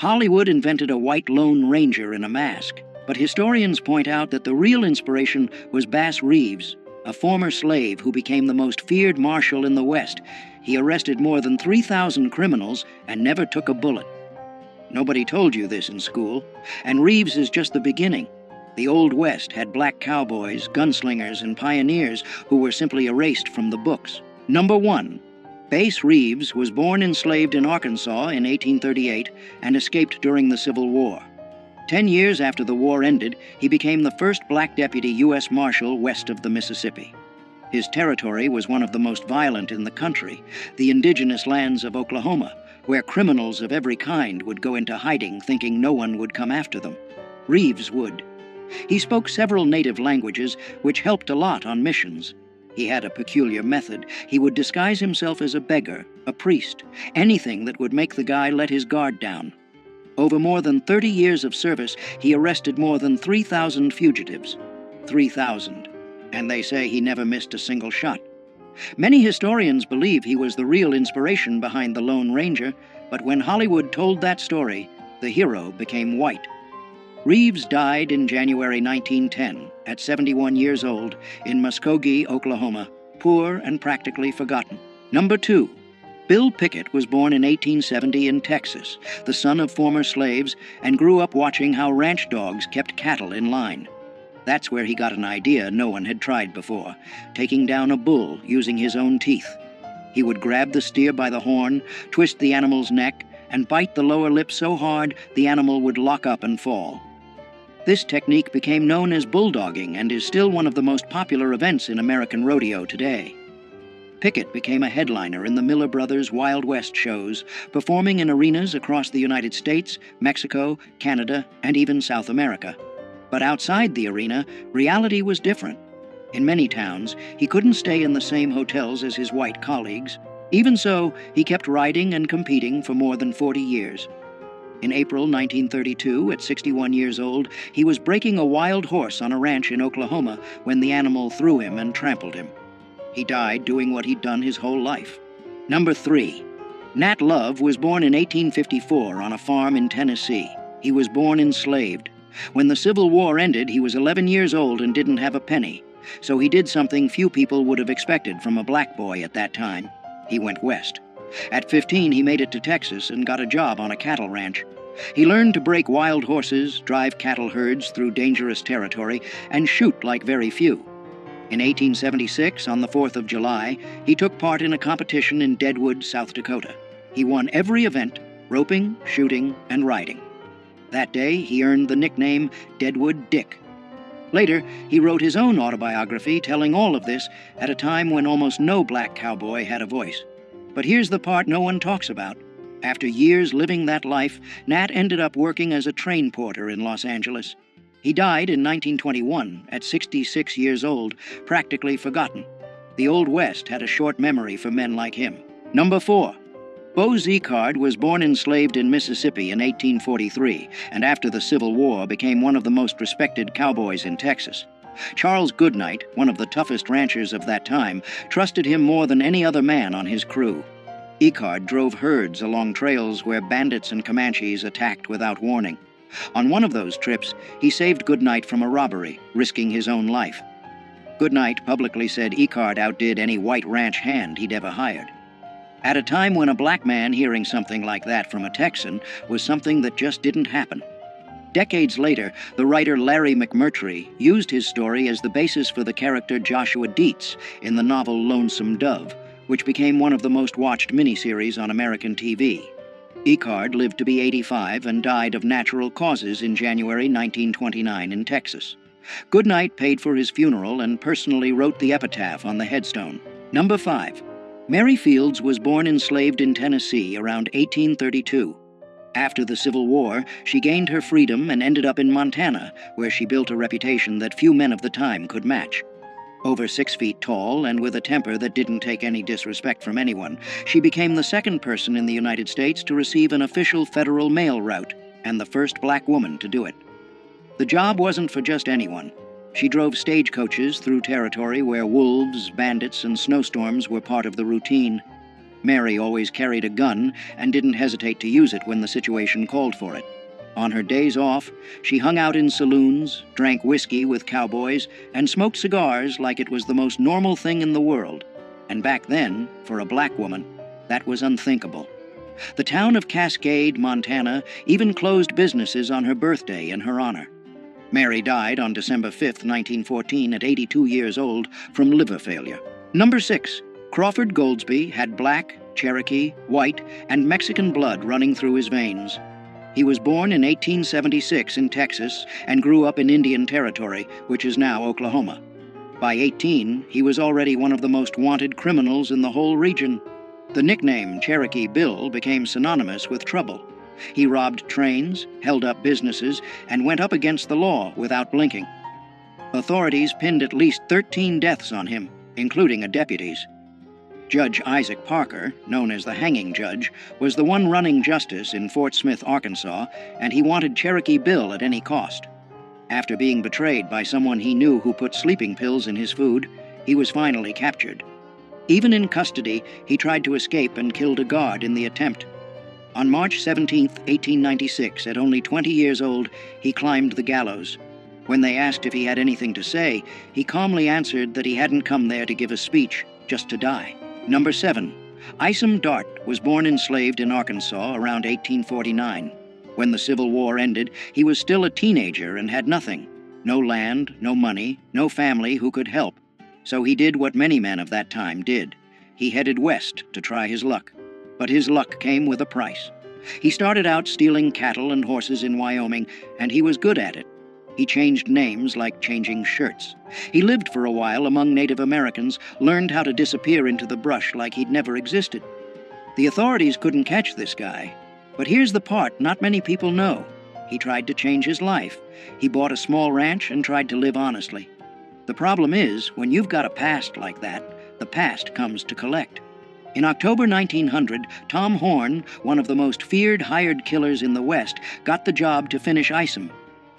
Hollywood invented a white Lone Ranger in a mask, but historians point out that the real inspiration was Bass Reeves, a former slave who became the most feared marshal in the West. He arrested more than 3,000 criminals and never took a bullet. Nobody told you this in school, and Reeves is just the beginning. The Old West had black cowboys, gunslingers, and pioneers who were simply erased from the books. Number 1. Bass Reeves was born enslaved in Arkansas in 1838 and escaped during the Civil War. 10 years after the war ended, he became the first black deputy U.S. Marshal west of the Mississippi. His territory was one of the most violent in the country, the indigenous lands of Oklahoma, where criminals of every kind would go into hiding thinking no one would come after them. Reeves would. He spoke several native languages, which helped a lot on missions. He had a peculiar method. He would disguise himself as a beggar, a priest, anything that would make the guy let his guard down. Over more than 30 years of service, he arrested more than 3,000 fugitives. 3,000. And they say he never missed a single shot. Many historians believe he was the real inspiration behind the Lone Ranger, but when Hollywood told that story, the hero became white. Reeves died in January 1910, at 71 years old, in Muskogee, Oklahoma, poor and practically forgotten. Number 2. Bill Pickett was born in 1870 in Texas, the son of former slaves, and grew up watching how ranch dogs kept cattle in line. That's where he got an idea no one had tried before, taking down a bull using his own teeth. He would grab the steer by the horn, twist the animal's neck, and bite the lower lip so hard the animal would lock up and fall. This technique became known as bulldogging and is still one of the most popular events in American rodeo today. Pickett became a headliner in the Miller Brothers Wild West shows, performing in arenas across the United States, Mexico, Canada, and even South America. But outside the arena, reality was different. In many towns, he couldn't stay in the same hotels as his white colleagues. Even so, he kept riding and competing for more than 40 years. In April 1932, at 61 years old, he was breaking a wild horse on a ranch in Oklahoma when the animal threw him and trampled him. He died doing what he'd done his whole life. Number 3. Nat Love was born in 1854 on a farm in Tennessee. He was born enslaved. When the Civil War ended, he was 11 years old and didn't have a penny. So he did something few people would have expected from a black boy at that time. He went west. At 15, he made it to Texas and got a job on a cattle ranch. He learned to break wild horses, drive cattle herds through dangerous territory, and shoot like very few. In 1876, on the 4th of July, he took part in a competition in Deadwood, South Dakota. He won every event, roping, shooting, and riding. That day, he earned the nickname Deadwood Dick. Later, he wrote his own autobiography telling all of this at a time when almost no black cowboy had a voice. But here's the part no one talks about. After years living that life, Nat ended up working as a train porter in Los Angeles. He died in 1921 at 66 years old, practically forgotten. The Old West had a short memory for men like him. Number 4. Bo Zickard was born enslaved in Mississippi in 1843, and after the Civil War became one of the most respected cowboys in Texas. Charles Goodnight, one of the toughest ranchers of that time, trusted him more than any other man on his crew. Zickard drove herds along trails where bandits and Comanches attacked without warning. On one of those trips, he saved Goodnight from a robbery, risking his own life. Goodnight publicly said Zickard outdid any white ranch hand he'd ever hired. At a time when a black man hearing something like that from a Texan was something that just didn't happen. Decades later, the writer Larry McMurtry used his story as the basis for the character Joshua Dietz in the novel Lonesome Dove, which became one of the most watched miniseries on American TV. Zickard lived to be 85 and died of natural causes in January 1929 in Texas. Goodnight paid for his funeral and personally wrote the epitaph on the headstone. Number 5. Mary Fields was born enslaved in Tennessee around 1832. After the Civil War, she gained her freedom and ended up in Montana, where she built a reputation that few men of the time could match. Over 6 feet tall and with a temper that didn't take any disrespect from anyone, she became the second person in the United States to receive an official federal mail route, and the first black woman to do it. The job wasn't for just anyone. She drove stagecoaches through territory where wolves, bandits, and snowstorms were part of the routine. Mary always carried a gun and didn't hesitate to use it when the situation called for it. On her days off, she hung out in saloons, drank whiskey with cowboys, and smoked cigars like it was the most normal thing in the world. And back then, for a black woman, that was unthinkable. The town of Cascade, Montana, even closed businesses on her birthday in her honor. Mary died on December 5, 1914, at 82 years old from liver failure. Number 6. Crawford Goldsby had black, Cherokee, white, and Mexican blood running through his veins. He was born in 1876 in Texas and grew up in Indian Territory, which is now Oklahoma. By 18, he was already one of the most wanted criminals in the whole region. The nickname Cherokee Bill became synonymous with trouble. He robbed trains, held up businesses, and went up against the law without blinking. Authorities pinned at least 13 deaths on him, including a deputy's. Judge Isaac Parker, known as the Hanging Judge, was the one running justice in Fort Smith, Arkansas, and he wanted Cherokee Bill at any cost. After being betrayed by someone he knew who put sleeping pills in his food, he was finally captured. Even in custody, he tried to escape and killed a guard in the attempt. On March 17, 1896, at only 20 years old, he climbed the gallows. When they asked if he had anything to say, he calmly answered that he hadn't come there to give a speech, just to die. Number 7. Isom Dart was born enslaved in Arkansas around 1849. When the Civil War ended, he was still a teenager and had nothing. No land, no money, no family who could help. So he did what many men of that time did. He headed west to try his luck. But his luck came with a price. He started out stealing cattle and horses in Wyoming, and he was good at it. He changed names like changing shirts. He lived for a while among Native Americans, learned how to disappear into the brush like he'd never existed. The authorities couldn't catch this guy. But here's the part not many people know. He tried to change his life. He bought a small ranch and tried to live honestly. The problem is, when you've got a past like that, the past comes to collect. In October 1900, Tom Horn, one of the most feared hired killers in the West, got the job to finish Isom.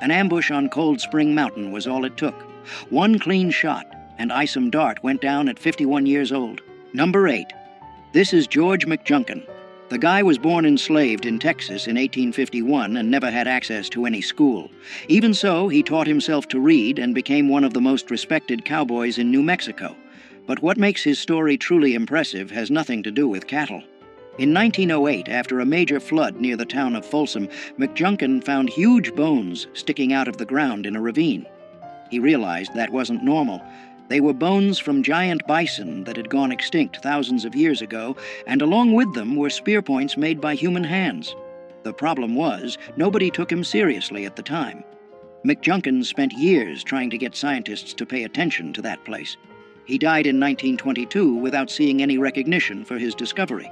An ambush on Cold Spring Mountain was all it took. One clean shot, and Isom Dart went down at 51 years old. Number 8. This is George McJunkin. The guy was born enslaved in Texas in 1851 and never had access to any school. Even so, he taught himself to read and became one of the most respected cowboys in New Mexico. But what makes his story truly impressive has nothing to do with cattle. In 1908, after a major flood near the town of Folsom, McJunkin found huge bones sticking out of the ground in a ravine. He realized that wasn't normal. They were bones from giant bison that had gone extinct thousands of years ago, and along with them were spear points made by human hands. The problem was, nobody took him seriously at the time. McJunkin spent years trying to get scientists to pay attention to that place. He died in 1922 without seeing any recognition for his discovery.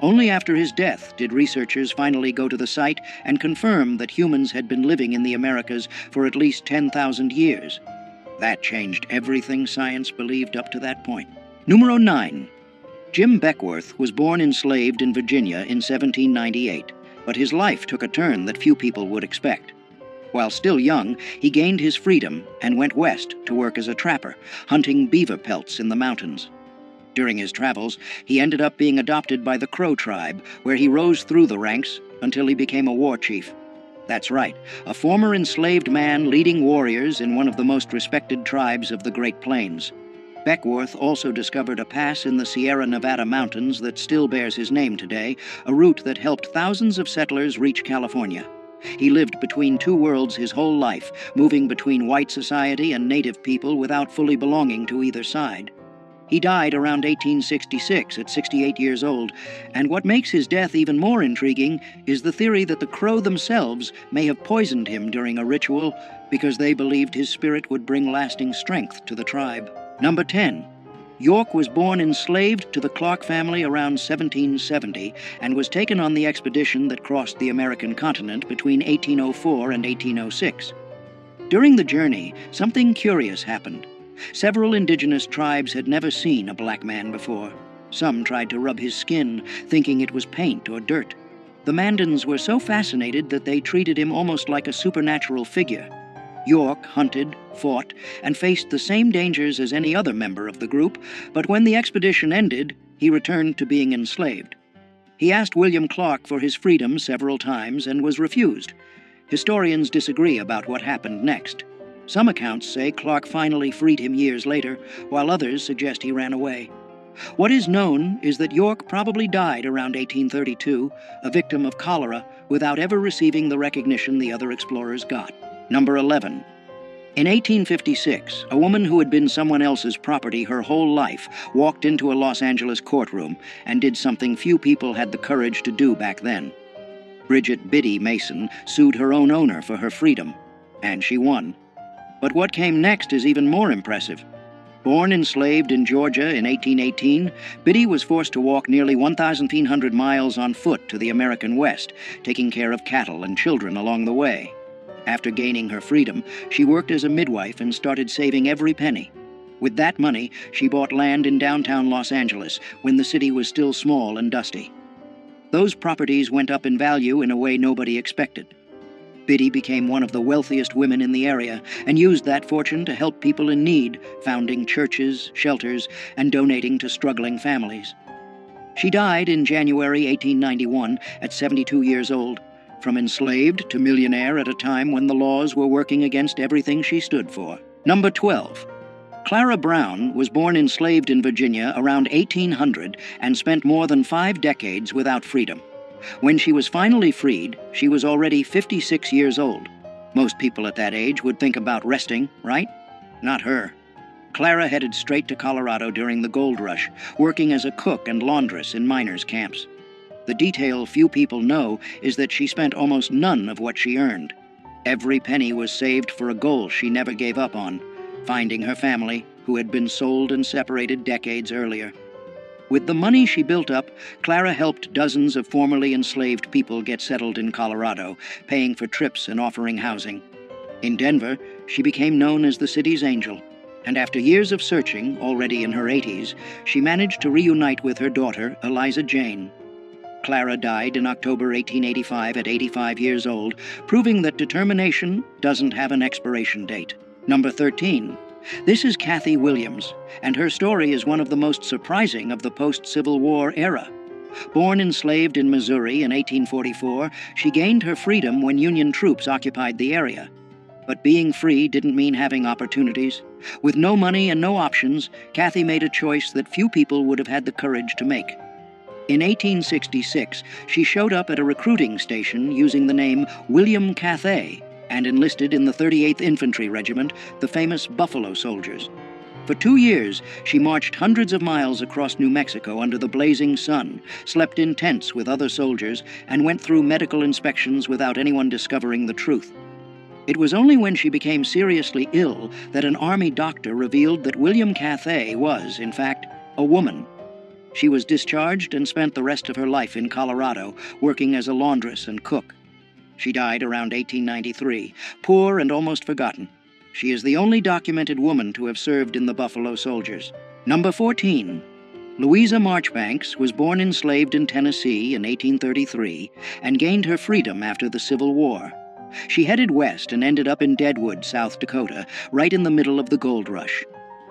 Only after his death did researchers finally go to the site and confirm that humans had been living in the Americas for at least 10,000 years. That changed everything science believed up to that point. Numero 9. Jim Beckwourth was born enslaved in Virginia in 1798, but his life took a turn that few people would expect. While still young, he gained his freedom and went west to work as a trapper, hunting beaver pelts in the mountains. During his travels, he ended up being adopted by the Crow tribe, where he rose through the ranks until he became a war chief. That's right, a former enslaved man leading warriors in one of the most respected tribes of the Great Plains. Beckwourth also discovered a pass in the Sierra Nevada mountains that still bears his name today, a route that helped thousands of settlers reach California. He lived between two worlds his whole life, moving between white society and native people without fully belonging to either side. He died around 1866 at 68 years old, and what makes his death even more intriguing is the theory that the Crow themselves may have poisoned him during a ritual because they believed his spirit would bring lasting strength to the tribe. Number 10. York was born enslaved to the Clark family around 1770 and was taken on the expedition that crossed the American continent between 1804 and 1806. During the journey, something curious happened. Several indigenous tribes had never seen a black man before. Some tried to rub his skin, thinking it was paint or dirt. The Mandans were so fascinated that they treated him almost like a supernatural figure. York hunted, fought, and faced the same dangers as any other member of the group, but when the expedition ended, he returned to being enslaved. He asked William Clark for his freedom several times and was refused. Historians disagree about what happened next. Some accounts say Clark finally freed him years later, while others suggest he ran away. What is known is that York probably died around 1832, a victim of cholera, without ever receiving the recognition the other explorers got. Number 11. In 1856, a woman who had been someone else's property her whole life walked into a Los Angeles courtroom and did something few people had the courage to do back then. Bridget Biddy Mason sued her own owner for her freedom, and she won. But what came next is even more impressive. Born enslaved in Georgia in 1818, Biddy was forced to walk nearly 1,500 miles on foot to the American West, taking care of cattle and children along the way. After gaining her freedom, she worked as a midwife and started saving every penny. With that money, she bought land in downtown Los Angeles when the city was still small and dusty. Those properties went up in value in a way nobody expected. Biddy became one of the wealthiest women in the area and used that fortune to help people in need, founding churches, shelters, and donating to struggling families. She died in January 1891 at 72 years old, from enslaved to millionaire at a time when the laws were working against everything she stood for. Number 12. Clara Brown was born enslaved in Virginia around 1800 and spent more than 5 decades without freedom. When she was finally freed, she was already 56 years old. Most people at that age would think about resting, right? Not her. Clara headed straight to Colorado during the gold rush, working as a cook and laundress in miners' camps. The detail few people know is that she spent almost none of what she earned. Every penny was saved for a goal she never gave up on, finding her family, who had been sold and separated decades earlier. With the money she built up, Clara helped dozens of formerly enslaved people get settled in Colorado, paying for trips and offering housing. In Denver, she became known as the city's angel, and after years of searching, already in her 80s, she managed to reunite with her daughter, Eliza Jane. Clara died in October 1885 at 85 years old, proving that determination doesn't have an expiration date. Number 13. This is Kathy Williams, and her story is one of the most surprising of the post-Civil War era. Born enslaved in Missouri in 1844, she gained her freedom when Union troops occupied the area. But being free didn't mean having opportunities. With no money and no options, Kathy made a choice that few people would have had the courage to make. In 1866, she showed up at a recruiting station using the name William Cathay and enlisted in the 38th Infantry Regiment, the famous Buffalo Soldiers. For 2 years, she marched hundreds of miles across New Mexico under the blazing sun, slept in tents with other soldiers, and went through medical inspections without anyone discovering the truth. It was only when she became seriously ill that an Army doctor revealed that William Cathay was, in fact, a woman. She was discharged and spent the rest of her life in Colorado, working as a laundress and cook. She died around 1893, poor and almost forgotten. She is the only documented woman to have served in the Buffalo Soldiers. Number 14. Louisa Marchbanks was born enslaved in Tennessee in 1833 and gained her freedom after the Civil War. She headed west and ended up in Deadwood, South Dakota, right in the middle of the gold rush.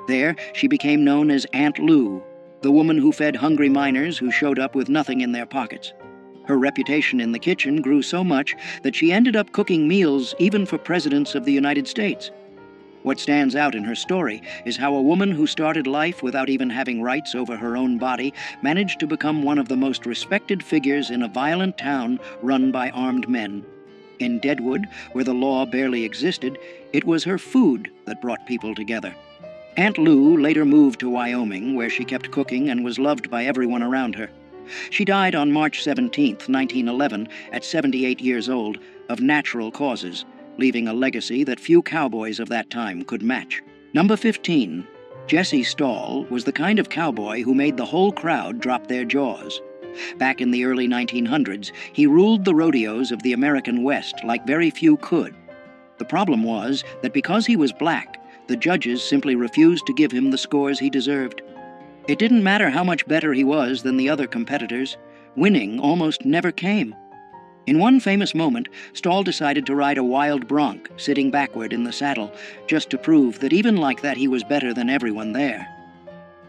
There, she became known as Aunt Lou, the woman who fed hungry miners who showed up with nothing in their pockets. Her reputation in the kitchen grew so much that she ended up cooking meals even for presidents of the United States. What stands out in her story is how a woman who started life without even having rights over her own body managed to become one of the most respected figures in a violent town run by armed men. In Deadwood, where the law barely existed, it was her food that brought people together. Aunt Lou later moved to Wyoming, where she kept cooking and was loved by everyone around her. She died on March 17, 1911, at 78 years old, of natural causes, leaving a legacy that few cowboys of that time could match. Number 15. Jesse Stahl was the kind of cowboy who made the whole crowd drop their jaws. Back in the early 1900s, he ruled the rodeos of the American West like very few could. The problem was that because he was black, the judges simply refused to give him the scores he deserved. It didn't matter how much better he was than the other competitors. Winning almost never came. In one famous moment, Stahl decided to ride a wild bronc, sitting backward in the saddle, just to prove that even like that he was better than everyone there.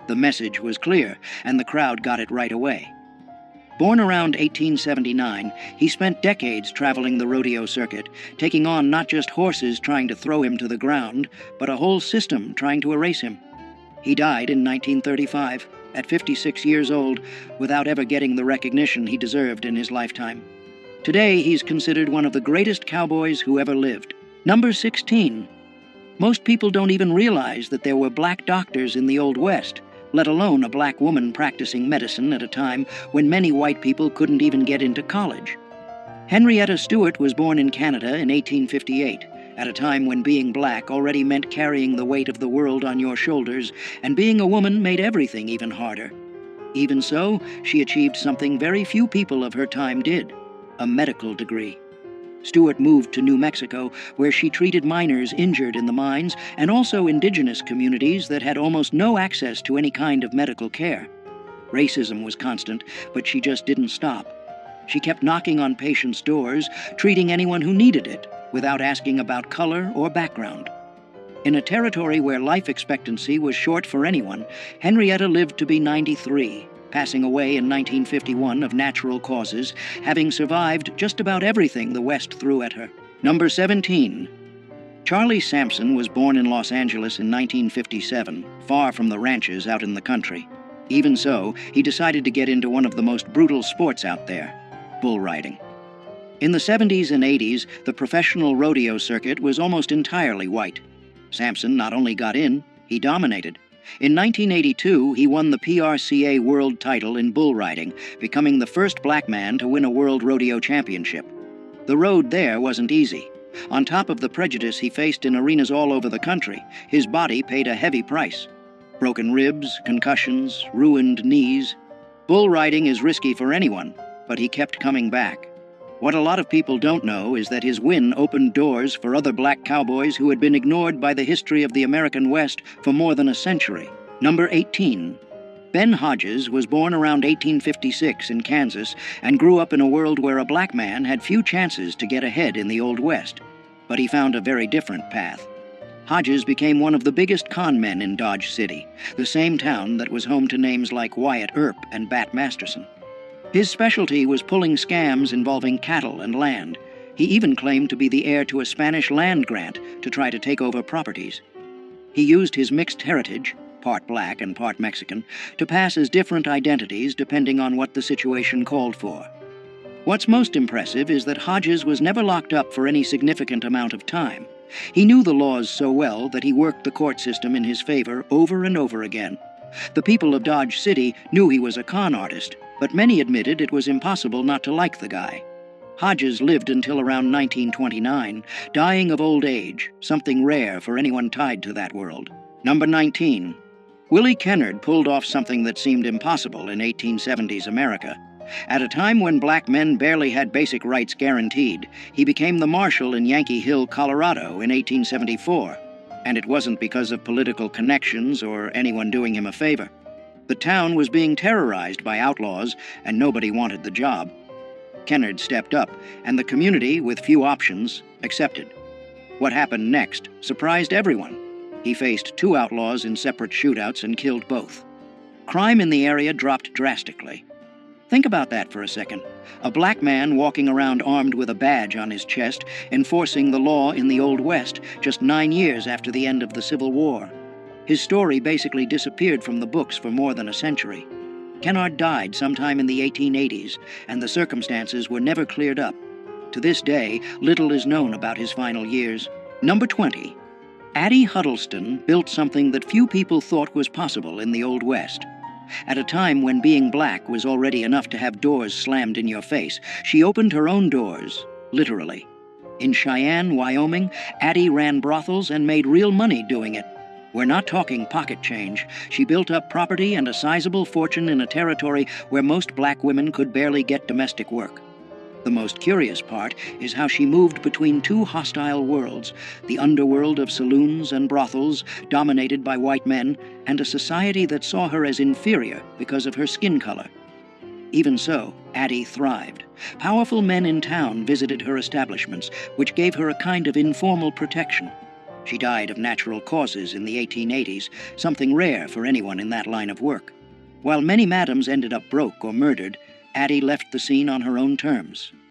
The message was clear, and the crowd got it right away. Born around 1879, he spent decades traveling the rodeo circuit, taking on not just horses trying to throw him to the ground, but a whole system trying to erase him. He died in 1935, at 56 years old, without ever getting the recognition he deserved in his lifetime. Today, he's considered one of the greatest cowboys who ever lived. Number 16. Most people don't even realize that there were black doctors in the Old West, let alone a black woman practicing medicine at a time when many white people couldn't even get into college. Henrietta Stewart was born in Canada in 1858, at a time when being black already meant carrying the weight of the world on your shoulders, and being a woman made everything even harder. Even so, she achieved something very few people of her time did: a medical degree. Stewart moved to New Mexico, where she treated miners injured in the mines and also indigenous communities that had almost no access to any kind of medical care. Racism was constant, but she just didn't stop. She kept knocking on patients' doors, treating anyone who needed it, without asking about color or background. In a territory where life expectancy was short for anyone, Henrietta lived to be 93. Passing away in 1951 of natural causes, having survived just about everything the West threw at her. Number 17. Charlie Sampson was born in Los Angeles in 1957, far from the ranches out in the country. Even so, he decided to get into one of the most brutal sports out there: bull riding. In the 70s and 80s, the professional rodeo circuit was almost entirely white. Sampson not only got in, he dominated. In 1982, he won the PRCA world title in bull riding, becoming the first black man to win a world rodeo championship. The road there wasn't easy. On top of the prejudice he faced in arenas all over the country, his body paid a heavy price. Broken ribs, concussions, ruined knees. Bull riding is risky for anyone, but he kept coming back. What a lot of people don't know is that his win opened doors for other black cowboys who had been ignored by the history of the American West for more than a century. Number 18. Ben Hodges was born around 1856 in Kansas and grew up in a world where a black man had few chances to get ahead in the Old West. But he found a very different path. Hodges became one of the biggest con men in Dodge City, the same town that was home to names like Wyatt Earp and Bat Masterson. His specialty was pulling scams involving cattle and land. He even claimed to be the heir to a Spanish land grant to try to take over properties. He used his mixed heritage, part black and part Mexican, to pass as different identities depending on what the situation called for. What's most impressive is that Hodges was never locked up for any significant amount of time. He knew the laws so well that he worked the court system in his favor over and over again. The people of Dodge City knew he was a con artist, but many admitted it was impossible not to like the guy. Hodges lived until around 1929, dying of old age, something rare for anyone tied to that world. Number 19. Willie Kennard pulled off something that seemed impossible in 1870s America. At a time when black men barely had basic rights guaranteed, he became the marshal in Yankee Hill, Colorado in 1874. And it wasn't because of political connections or anyone doing him a favor. The town was being terrorized by outlaws, and nobody wanted the job. Kennard stepped up, and the community, with few options, accepted. What happened next surprised everyone. He faced two outlaws in separate shootouts and killed both. Crime in the area dropped drastically. Think about that for a second. A black man walking around armed with a badge on his chest, enforcing the law in the Old West just 9 years after the end of the Civil War. His story basically disappeared from the books for more than a century. Kennard died sometime in the 1880s, and the circumstances were never cleared up. To this day, little is known about his final years. Number 20. Addie Huddleston built something that few people thought was possible in the Old West. At a time when being black was already enough to have doors slammed in your face, she opened her own doors, literally. In Cheyenne, Wyoming, Addie ran brothels and made real money doing it. We're not talking pocket change. She built up property and a sizable fortune in a territory where most black women could barely get domestic work. The most curious part is how she moved between two hostile worlds, the underworld of saloons and brothels dominated by white men, and a society that saw her as inferior because of her skin color. Even so, Addie thrived. Powerful men in town visited her establishments, which gave her a kind of informal protection. She died of natural causes in the 1880s, something rare for anyone in that line of work. While many madams ended up broke or murdered, Addie left the scene on her own terms.